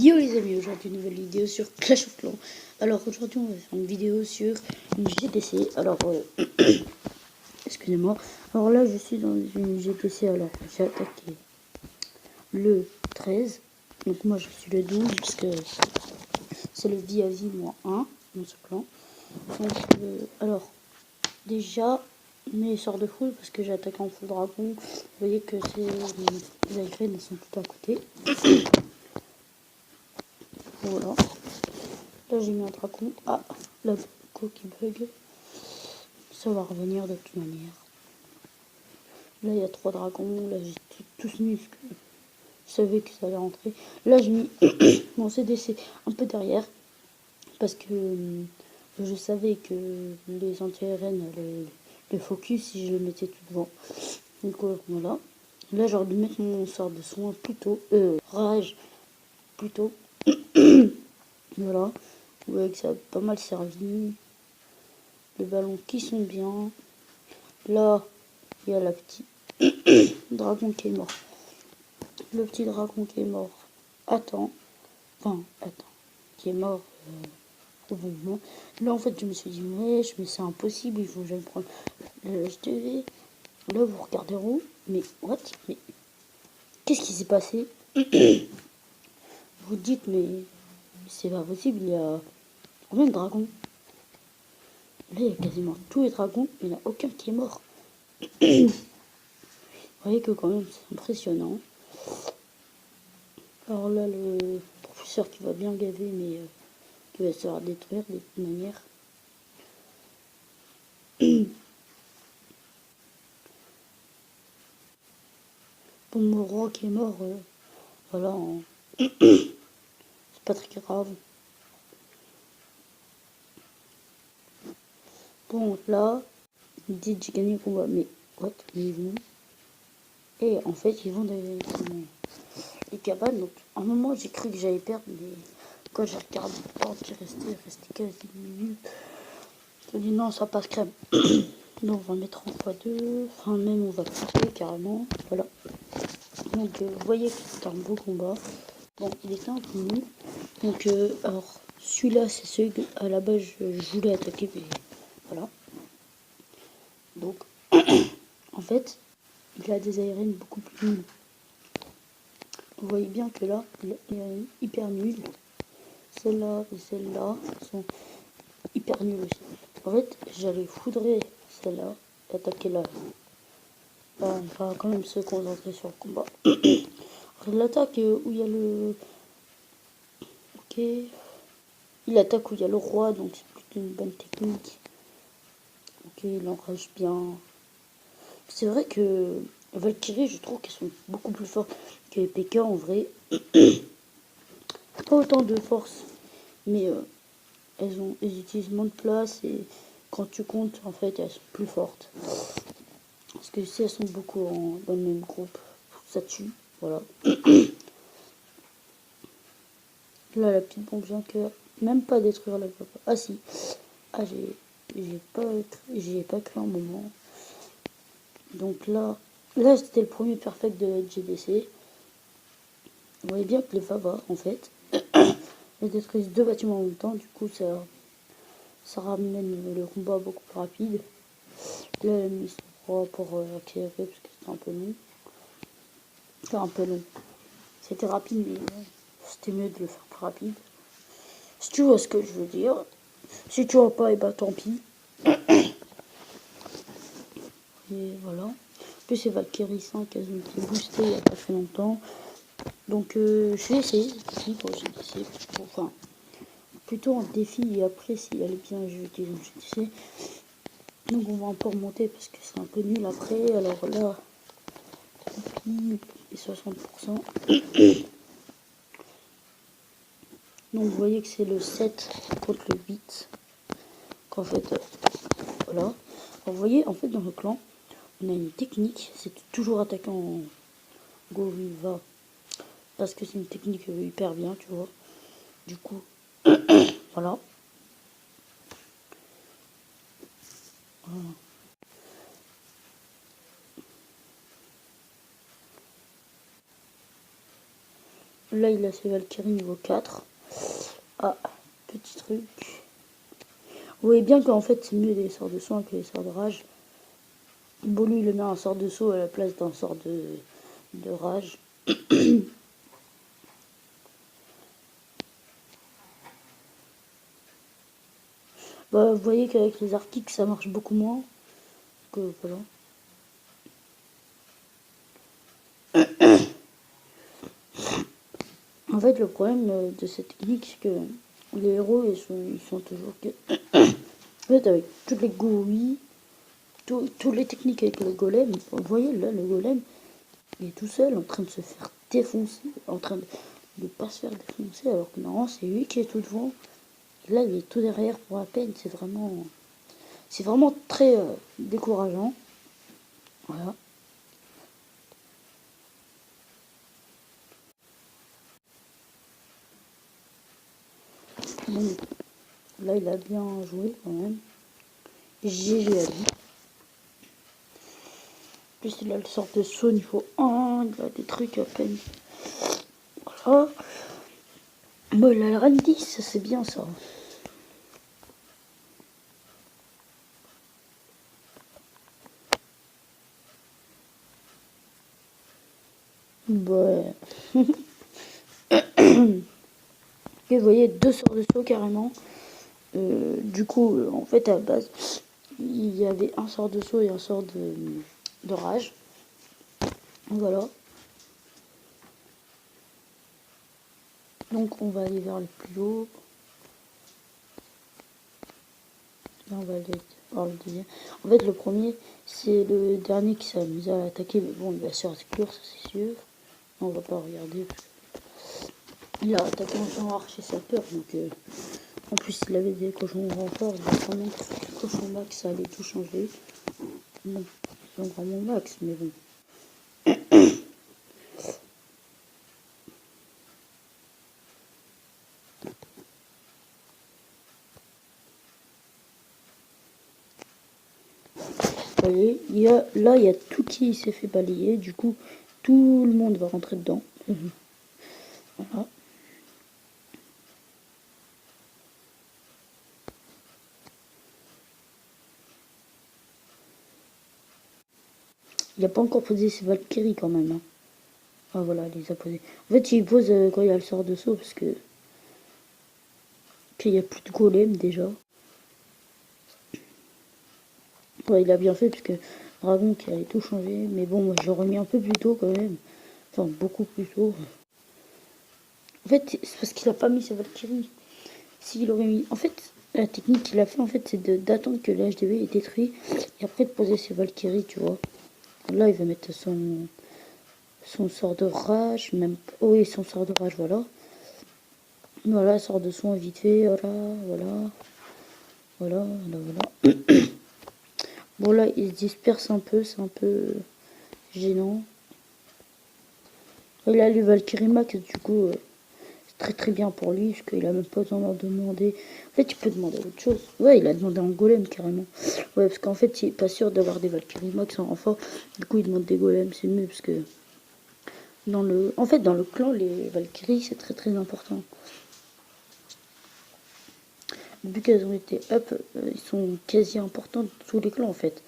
Yo les amis, aujourd'hui une nouvelle vidéo sur Clash of Clans. Alors aujourd'hui on va faire une vidéo sur une GTC. Alors excusez-moi. Alors là je suis dans une GTC. Alors j'ai attaqué le 13. Donc moi je suis le 12 parce que c'est le vie à vie -1 dans ce clan. Donc alors déjà mes sorts de full parce que j'ai attaqué en full dragon. Vous voyez que les graines sont tout à côté. Voilà. Là j'ai mis un dragon. Ah, la co qui bug. Ça va revenir de toute manière. Là il y a 3 dragons. Là j'ai tous mis. Je savais que ça allait rentrer. Là j'ai mis mon CDC un peu derrière. Parce que je savais que les anti-RN allaient le focus si je le mettais tout devant. Donc voilà. Là j'aurais dû mettre mon sort de soin plus tôt. Rage plus tôt. Voilà. Vous voyez que ça a pas mal servi. Les ballons qui sont bien. Là, il y a la petite dragon qui est mort. Le petit dragon qui est mort. Attends. Qui est mort au bon moment. Là, en fait, je me suis dit, mais c'est impossible, il faut que j'aille prendre le HTV. Là, vous regardez où? Mais, what? Mais, qu'est-ce qui s'est passé? Vous dites, mais c'est pas possible, il y a combien de dragons? Là, il y a quasiment tous les dragons, il n'y en a aucun qui est mort. Vous voyez que quand même, c'est impressionnant. Alors là, le professeur qui va bien gaver, mais qui va se faire détruire de toute manière. Bon, mon roi qui est mort, voilà, c'est pas très grave. Bon, là, ils disent j'ai gagné le combat, mais what? Mais ils vont. Et en fait, ils vont des cabanes. Donc, à un moment, j'ai cru que j'allais perdre, mais quand j'ai regardé le temps qui restait, il restait quasi 10 minutes. Je me dis non, ça passe crème. Donc, on va mettre en x2. Enfin, même, on va couper carrément. Voilà. Donc, vous voyez que c'est un beau combat. Bon, il était un peu nul. Donc, alors, celui-là, c'est celui que, à la base, je voulais attaquer, mais voilà. Donc, en fait, il a des ARN beaucoup plus nuls. Vous voyez bien que là, il est hyper nul. Celle-là et celle-là sont hyper nulles aussi. En fait, j'allais foudrer celle-là et attaquer là. On va quand même se concentrer sur le combat. L'attaque où il y a le... Ok. Il attaque où il y a le roi, donc c'est plutôt une bonne technique. Ok, il enrage bien. C'est vrai que Valkyrie, je trouve qu'elles sont beaucoup plus fortes que les PK en vrai. Pas autant de force, mais elles utilisent moins de place et quand tu comptes, en fait, elles sont plus fortes. Parce que si elles sont beaucoup dans le même groupe, ça tue. Voilà. Là, la petite bombe vient que même pas détruire la papa. Ah si. Ah, j'y ai pas cru un moment. Donc là c'était le premier perfect de la GDC. Vous voyez bien que les Fava, en fait, elles détruisent 2 bâtiments en même temps. Du coup, ça ramène le combat beaucoup plus rapide. Là, elle a mis son roi pour accélérer parce que c'était un peu long. C'était un peu long. C'était rapide, mais c'était mieux de le faire plus rapide. Si tu vois ce que je veux dire. Si tu vois pas, et bah tant pis. Et voilà. En plus, c'est Valkyrie 5, elles ont été boostées il n'y a pas très longtemps. Donc, je vais essayer ici pour GTC. Enfin, plutôt en défi et après, si elle est bien, je vais utiliser GTC. Donc, on va un peu remonter parce que c'est un peu nul après. Alors là, et 60%. Donc, vous voyez que c'est le 7 contre le 8. Qu'en fait, voilà. Alors, vous voyez, en fait, dans le clan, on a une technique, c'est toujours attaquer en go va. Parce que c'est une technique hyper bien, tu vois. Du coup, voilà. Voilà. Là, il a ses Valkyries niveau 4. Ah, petit truc. Vous voyez bien qu'en fait, c'est mieux les sorts de soin que les sorts de rage. Bon, lui, il le met un sort de saut à la place d'un sort de rage. Bah, vous voyez qu'avec les Arctiques, ça marche beaucoup moins. Que, voilà. En fait, le problème de cette technique, c'est que les héros, ils sont toujours... En fait, avec toutes les GUI, toutes les techniques avec le golem, vous voyez, là, le golem, il est tout seul en train de se faire défoncer, en train de ne pas se faire défoncer, alors que normalement, c'est lui qui est tout devant. Et là, il est tout derrière pour à peine. C'est vraiment très décourageant. Voilà. Bon, là, il a bien joué quand même. GG à lui. En plus, il a le sort de saut niveau 1. Il a des trucs à peine. Voilà. Bon, il a le rank 10, ça c'est bien ça. Ouais. Et vous voyez, 2 sorts de saut carrément. Du coup, en fait, à la base, il y avait un sort de saut et un sort de rage. Voilà. Donc, on va aller vers le plus haut. Là, on va aller voir le deuxième. En fait, le premier, c'est le dernier qui s'est amusé à attaquer. Mais bon, il va se exclure, ça c'est sûr. On va pas regarder. Il a attaqué en archer sa peur. Donc, en plus, il avait des cochons renforts. Donc, vraiment, les cochons max, ça allait tout changer. Bon, ils sont vraiment max, mais bon. Vous voyez, là, il y a tout qui s'est fait balayer. Du coup, tout le monde va rentrer dedans. Voilà. Il n'a pas encore posé ses Valkyries quand même. Hein. Ah voilà, il les a posés. En fait, il pose quand il y a le sort de saut parce que qu'il n'y a plus de golem déjà. Ouais, il a bien fait parce que Dragon qui allait tout changer. Mais bon, moi je l'aurais mis un peu plus tôt quand même. Enfin, beaucoup plus tôt. En fait, c'est parce qu'il a pas mis ses Valkyries. S'il aurait mis... En fait, la technique qu'il a fait, en fait, c'est d'attendre que le HDV est détruit et après de poser ses Valkyries, tu vois. Là, il va mettre son sort de rage, même... Oh oui, son sort de rage, voilà. Voilà, sort de soin vite fait, voilà. Bon, là, il se disperse un peu, c'est un peu gênant. Il a les Valkyrie Max, du coup, c'est très très bien pour lui, parce qu'il a même pas besoin d'en demander. En fait, il peut demander autre chose. Ouais, il a demandé un golem carrément. Ouais, parce qu'en fait, il est pas sûr d'avoir des Valkyrie Max en renfort. Du coup, il demande des golems, c'est mieux, parce que en fait, dans le clan, les Valkyries, c'est très très important. Vu qu'elles ont été up, ils sont quasi importants de tous les clans en fait.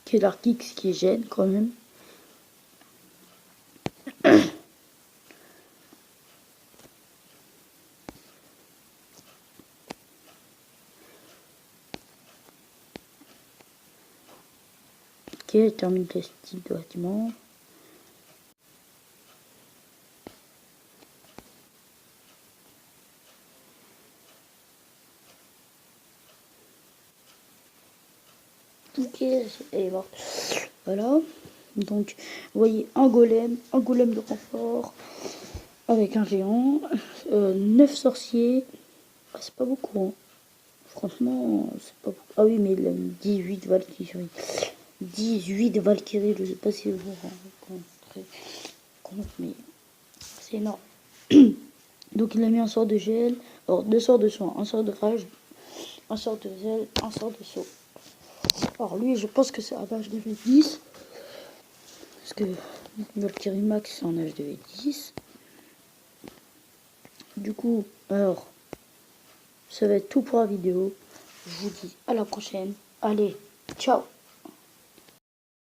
Qui est l'Arctique, ce qui gêne quand même. Ok, termine le style de bâtiment. Ok, elle est morte. Voilà. Donc, vous voyez un golem de renfort avec un géant, 9 sorciers. Ah, c'est pas beaucoup, hein. Franchement, c'est pas beaucoup. Ah oui, mais il a 18 Valkyries. 18 Valkyries, je sais pas si vous vous rendez compte, mais c'est énorme. Donc il a mis un sort de gel, alors 2 sorts de soin, un sort de rage, un sort de zèle, un sort de saut. Alors lui, je pense que c'est à base de 10. Parce que Valkyrie Max en HD10. Du coup, alors, ça va être tout pour la vidéo. Je vous dis à la prochaine. Allez, ciao!